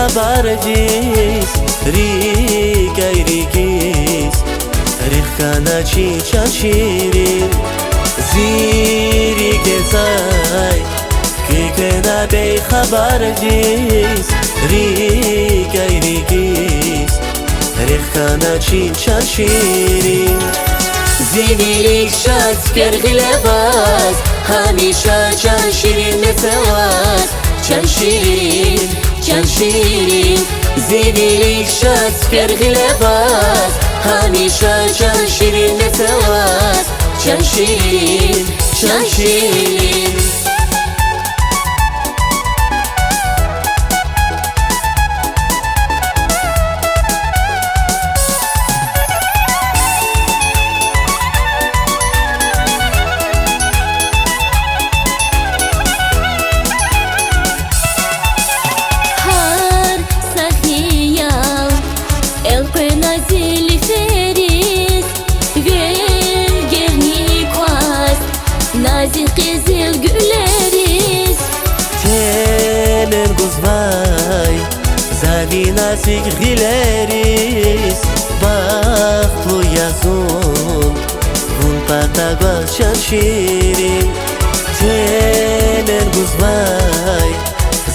خبر جیس ریگیس ریخکانه چی چند شیرین زیری گزای که کنه بی خبر جیس ریگیس ریخکانه چی چند شیرین زیری شد کرغی لباس همیشه چند شیرین مثلاس چند شیرین زیری شد کرغی لباس همیشه چند شیرین مثلاس چند شیرین nazik güzel güleriz Tenen guzvay Zali nazik güleriz Baktlu yazun Bun patagaz çan şirin Tenen guzvay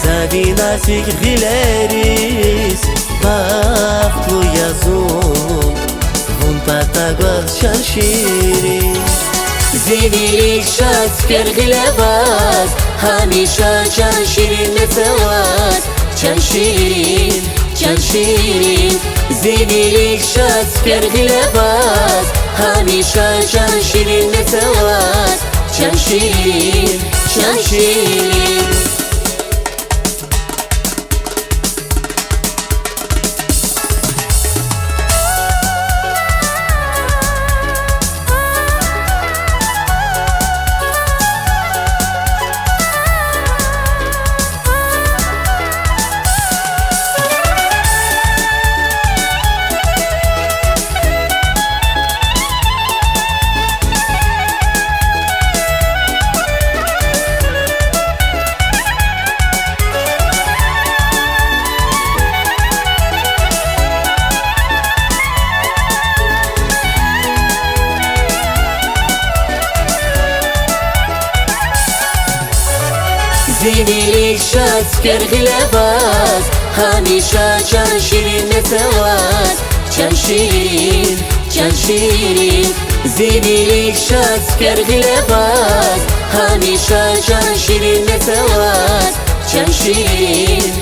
Zali nazik güleriz Baktlu yazun Bun patagaz çan şirin زیری شد کرغی لباس همیشه چند شیرین مثلاس چند شیرین زیری شد کرغی لباس همیشه چند شیرین مثلاس چند شیرین زیری شد کرغی لباس همیشه چند شیرین مثلاس چند شیرین زیری شد کرغی لباس همیشه چند شیرین مثلاس چند شیرین